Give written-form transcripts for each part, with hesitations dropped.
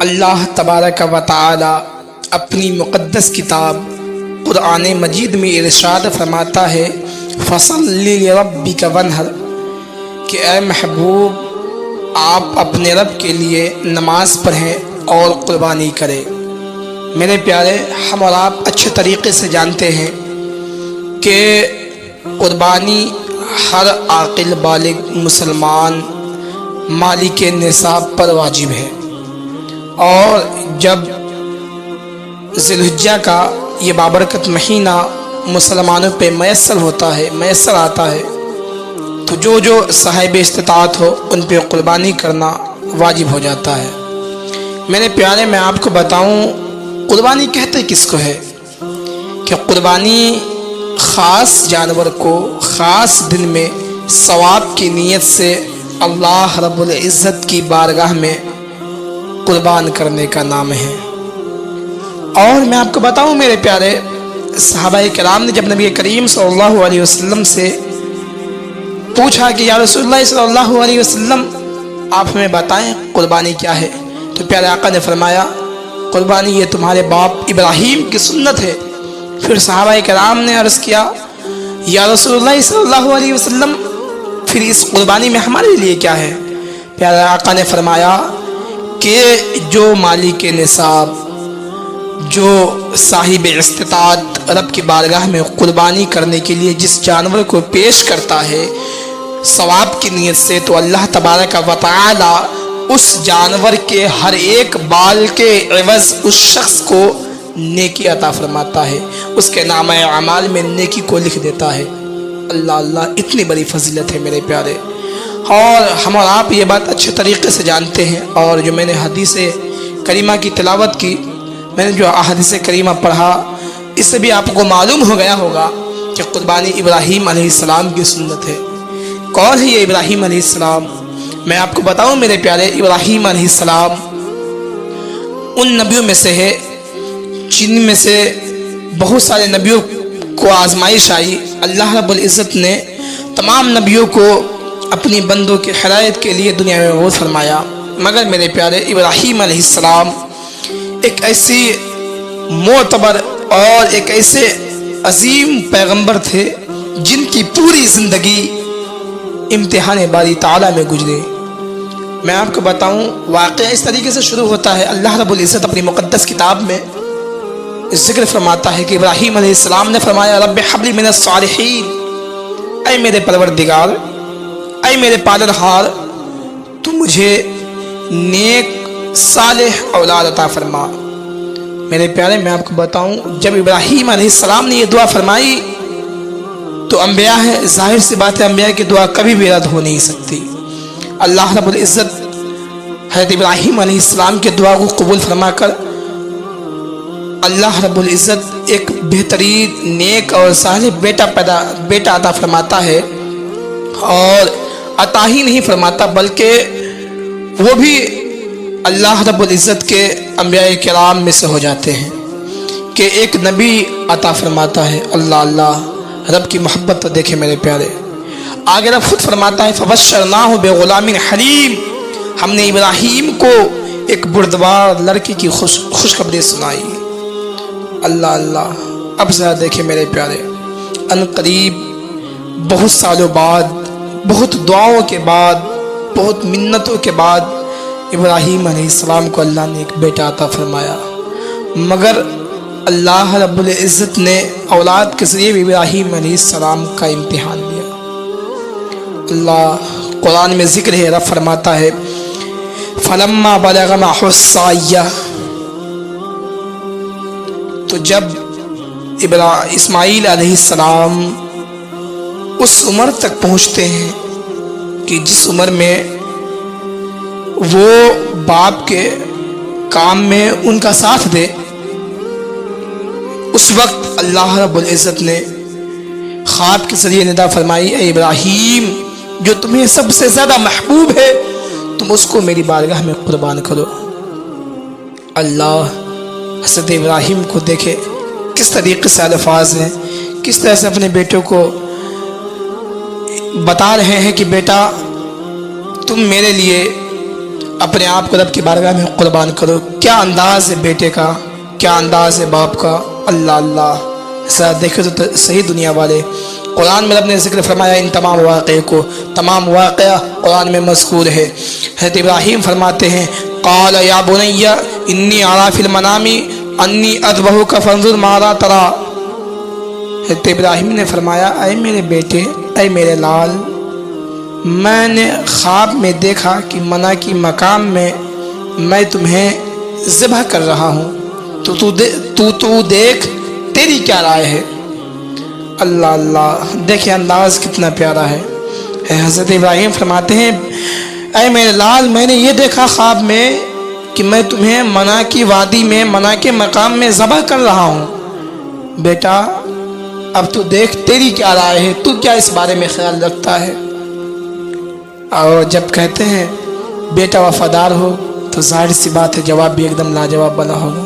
اللہ تبارک و تعالی اپنی مقدس کتاب قرآن مجید میں ارشاد فرماتا ہے فَصَلِّ لِرَبِّكَ وَانْحَرْ کہ اے محبوب آپ اپنے رب کے لیے نماز پڑھیں اور قربانی کریں۔ میرے پیارے، ہم اور آپ اچھے طریقے سے جانتے ہیں کہ قربانی ہر عاقل بالغ مسلمان مالک نصاب پر واجب ہے، اور جب ذی الحجہ کا یہ بابرکت مہینہ مسلمانوں پہ میسر آتا ہے تو جو صاحب استطاعت ہو ان پہ قربانی کرنا واجب ہو جاتا ہے۔ میرے پیارے، میں آپ کو بتاؤں قربانی کہتے کس کو ہے کہ قربانی خاص جانور کو خاص دن میں ثواب کی نیت سے اللہ رب العزت کی بارگاہ میں قربان کرنے کا نام ہے۔ اور میں آپ کو بتاؤں میرے پیارے، صحابہ کرام نے جب نبی کریم صلی اللہ علیہ وسلم سے پوچھا کہ یا رسول اللہ صلی اللہ علیہ وسلم آپ ہمیں بتائیں قربانی کیا ہے، تو پیارے آقا نے فرمایا قربانی یہ تمہارے باپ ابراہیم کی سنت ہے۔ پھر صحابہ کرام نے عرض کیا یا رسول اللہ صلی اللہ علیہ وسلم پھر اس قربانی میں ہمارے لیے کیا ہے؟ پیارے آقا نے فرمایا کہ جو مالک نصاب، جو صاحب استطاعت رب کی بارگاہ میں قربانی کرنے کے لیے جس جانور کو پیش کرتا ہے ثواب کی نیت سے، تو اللہ تبارک و تعالی اس جانور کے ہر ایک بال کے عوض اس شخص کو نیکی عطا فرماتا ہے، اس کے نامہ اعمال میں نیکی کو لکھ دیتا ہے۔ اللہ اللہ، اتنی بڑی فضیلت ہے میرے پیارے، اور ہم اور آپ یہ بات اچھے طریقے سے جانتے ہیں۔ اور جو میں نے حدیث کریمہ کی تلاوت کی، میں نے جو احادیث کریمہ پڑھا، اس سے بھی آپ کو معلوم ہو گیا ہوگا کہ قربانی ابراہیم علیہ السلام کی سنت ہے۔ کون ہے یہ ابراہیم علیہ السلام؟ میں آپ کو بتاؤں میرے پیارے، ابراہیم علیہ السلام ان نبیوں میں سے ہے جن میں سے بہت سارے نبیوں کو آزمائش آئی۔ اللہ رب العزت نے تمام نبیوں کو اپنی بندوں کی ہدایت کے لیے دنیا میں مبعوث فرمایا، مگر میرے پیارے ابراہیم علیہ السلام ایک ایسی معتبر اور ایک ایسے عظیم پیغمبر تھے جن کی پوری زندگی امتحان باری تعالیٰ میں گزرے۔ میں آپ کو بتاؤں واقعہ اس طریقے سے شروع ہوتا ہے۔ اللہ رب العزت اپنی مقدس کتاب میں ذکر فرماتا ہے کہ ابراہیم علیہ السلام نے فرمایا رب ہب لی من الصالحین، اے میرے پروردگار، اے میرے پالنہار، تو مجھے نیک صالح اولاد عطا فرما۔ میرے پیارے، میں آپ کو بتاؤں جب ابراہیم علیہ السلام نے یہ دعا فرمائی تو انبیاء ہے، ظاہر سی بات ہے انبیاء کی دعا کبھی بھی رد ہو نہیں سکتی۔ اللہ رب العزت حضرت ابراہیم علیہ السلام کے دعا کو قبول فرما کر اللہ رب العزت ایک بہترین نیک اور صالح بیٹا عطا فرماتا ہے، اور عطا ہی نہیں فرماتا بلکہ وہ بھی اللہ رب العزت کے انبیاء کرام میں سے ہو جاتے ہیں کہ ایک نبی عطا فرماتا ہے۔ اللہ اللہ، رب کی محبت تو دیکھیں میرے پیارے، آگے رب خود فرماتا ہے فبشرناہ بغلام حلیم، ہم نے ابراہیم کو ایک بردبار لڑکی کی خوشخبری سنائی۔ اللہ اللہ، اب ذرا دیکھیں میرے پیارے، ان قریب بہت سالوں بعد، بہت دعاؤں کے بعد، بہت منتوں کے بعد ابراہیم علیہ السلام کو اللہ نے ایک بیٹا عطا فرمایا، مگر اللہ رب العزت نے اولاد کے ذریعے ابراہیم علیہ السلام کا امتحان لیا۔ اللہ قرآن میں ذکر ہے، رب فرماتا ہے فلما بلغ معه السعی، تو جب اسماعیل علیہ السلام اس عمر تک پہنچتے ہیں کہ جس عمر میں وہ باپ کے کام میں ان کا ساتھ دے، اس وقت اللہ رب العزت نے خواب کے ذریعے ندا فرمائی اے ابراہیم، جو تمہیں سب سے زیادہ محبوب ہے تم اس کو میری بارگاہ میں قربان کرو۔ اللہ حضرت ابراہیم کو دیکھے کس طریقے سے الفاظ ہیں، کس طرح سے اپنے بیٹوں کو بتا رہے ہیں کہ بیٹا تم میرے لیے اپنے آپ کو رب کی بارگاہ میں قربان کرو. کیا انداز ہے بیٹے کا, کیا انداز ہے باپ کا. اللہ اللہ, ایسا دیکھو تو صحیح دنیا والے. قرآن میں رب نے ذکر فرمایا ان تمام واقعے کو, تمام واقعہ قرآن میں مذکور ہے. حضرت ابراہیم فرماتے ہیں قال یا بنی انی ارا فی المنام انی اذبحک فانظر ماذا تری. حضرت ابراہیم نے فرمایا اے میرے بیٹے, اے میرے لال, میں نے خواب میں دیکھا کہ منع کی مقام میں میں تمہیں ذبح کر رہا ہوں, تو دیکھ تیری کیا رائے ہے. اللہ اللہ, دیکھیں انداز کتنا پیارا ہے. حضرت ابراہیم فرماتے ہیں اے میرے لال, میں نے یہ دیکھا خواب میں کہ میں تمہیں منع کی وادی میں, منع کے مقام میں ذبح کر رہا ہوں. بیٹا اب تو دیکھ تیری کیا رائے ہے, تو کیا اس بارے میں خیال رکھتا ہے. اور جب کہتے ہیں بیٹا وفادار ہو تو ظاہر سی بات ہے جواب بھی ایک دم لاجواب بنا ہوگا.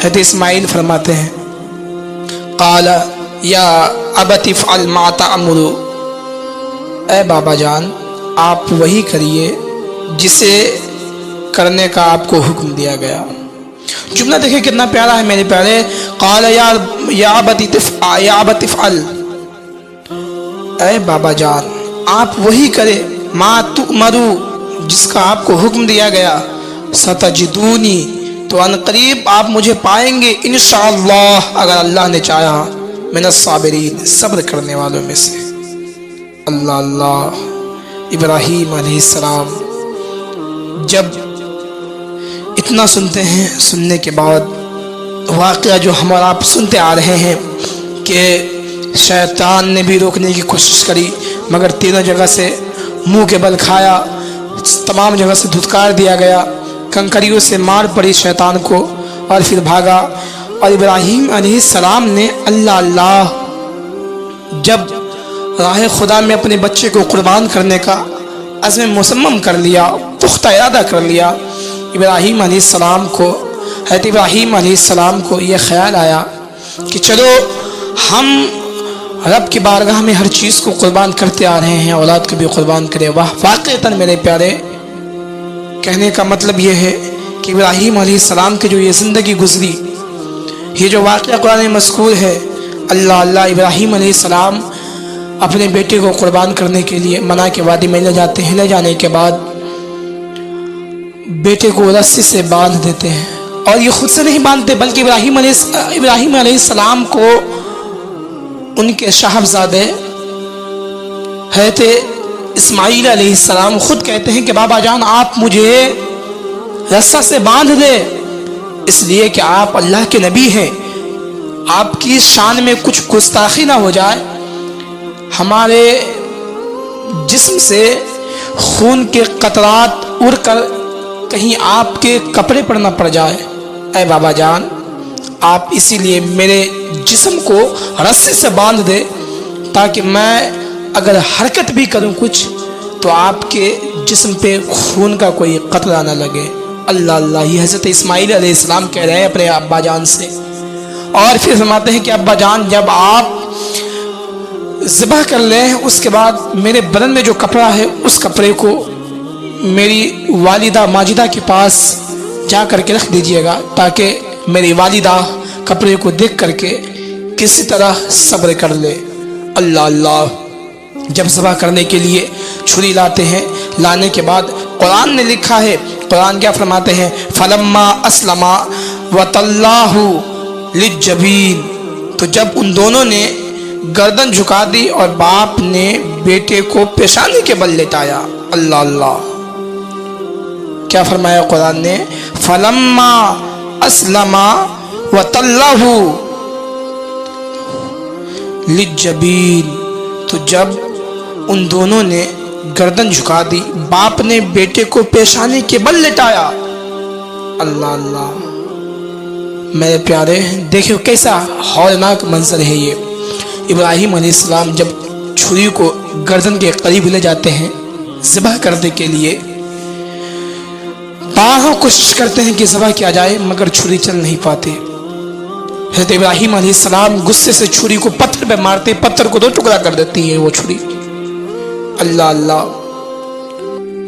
حضرت اسماعیل فرماتے ہیں قال یا ابت افعل ما تأمر, اے بابا جان آپ وہی کریے جسے کرنے کا آپ کو حکم دیا گیا. جملہ دیکھیں کتنا پیارا ہے میرے پیارے. قال یا ابت افعل, اے بابا جان آپ وہی کرے ما تؤمرو جس کا آپ کو حکم دیا گیا. ستجدونی تو ان قریب آپ مجھے پائیں گے انشاءاللہ اگر اللہ نے چاہا من الصابرین صبر کرنے والوں میں سے. اللہ اللہ, ابراہیم علیہ السلام جب اتنا سنتے ہیں, سننے کے بعد واقعہ جو ہم اور آپ سنتے آ رہے ہیں کہ شیطان نے بھی روکنے کی کوشش کری مگر تینوں جگہ سے منہ کے بل کھایا, تمام جگہ سے دھتکار دیا گیا, کنکریوں سے مار پڑی شیطان کو اور پھر بھاگا. اور ابراہیم علیہ السلام نے اللہ اللہ جب راہ خدا میں اپنے بچے کو قربان کرنے کا عزم مصمم کر لیا, پختہ ارادہ کر لیا, ابراہیم علیہ السلام کو, حضرت ابراہیم علیہ السلام کو یہ خیال آیا کہ چلو ہم رب کی بارگاہ میں ہر چیز کو قربان کرتے آ رہے ہیں, اولاد کو بھی قربان کرے. واقعتاً میرے پیارے کہنے کا مطلب یہ ہے کہ ابراہیم علیہ السلام کی جو یہ زندگی گزری, یہ جو واقعہ قرآن میں مذکور ہے, اللہ اللہ ابراہیم علیہ السلام اپنے بیٹے کو قربان کرنے کے لیے منع کے وادی میں لے جاتے ہیں. لے جانے کے بعد بیٹے کو رسی سے باندھ دیتے ہیں, اور یہ خود سے نہیں باندھتے بلکہ ابراہیم علیہ السلام کو ان کے صاحبزادے حضرت اسماعیل علیہ السلام خود کہتے ہیں کہ بابا جان آپ مجھے رسہ سے باندھ دے, اس لیے کہ آپ اللہ کے نبی ہیں, آپ کی شان میں کچھ گستاخی نہ ہو جائے, ہمارے جسم سے خون کے قطرات اڑ کر کہیں آپ کے کپڑے پر نہ پڑ جائے. اے بابا جان آپ اسی لیے میرے جسم کو رسی سے باندھ دے تاکہ میں اگر حرکت بھی کروں کچھ تو آپ کے جسم پہ خون کا کوئی قطرہ نہ لگے. اللہ اللہ, یہ حضرت اسماعیل علیہ السلام کہہ رہے ہیں اپنے ابا جان سے. اور پھر فرماتے ہیں کہ ابا جان جب آپ ذبح کر لیں اس کے بعد میرے بدن میں جو کپڑا ہے اس کپڑے کو میری والدہ ماجدہ کے پاس جا کر کے رکھ دیجئے گا تاکہ میری والدہ کپڑے کو دیکھ کر کے کسی طرح صبر کر لے. اللہ اللہ, جب ذبح کرنے کے لیے چھری لاتے ہیں, لانے کے بعد قرآن نے لکھا ہے, قرآن کیا فرماتے ہیں فلما اسلما وتلہ للجبین, تو جب ان دونوں نے گردن جھکا دی اور باپ نے بیٹے کو پیشانی کے بل لٹایا. اللہ اللہ, کیا فرمایا قرآن نے فلما اسلما وتلہ للجبین, تو جب ان دونوں نے گردن جھکا دی, باپ نے بیٹے کو پیشانی کے بل لٹایا. اللہ اللہ, میرے پیارے دیکھو کیسا ہولناک منظر ہے یہ. ابراہیم علیہ السلام جب چھری کو گردن کے قریب لے جاتے ہیں ذبح کرنے کے لیے, بارہا کوشش کرتے ہیں کہ ذبح کیا جائے مگر چھری چل نہیں پاتے. حضرت ابراہیم علیہ السلام غصے سے چھری کو پتھر پہ مارتے, پتھر کو دو ٹکڑا کر دیتی ہے وہ چھری. اللہ اللہ,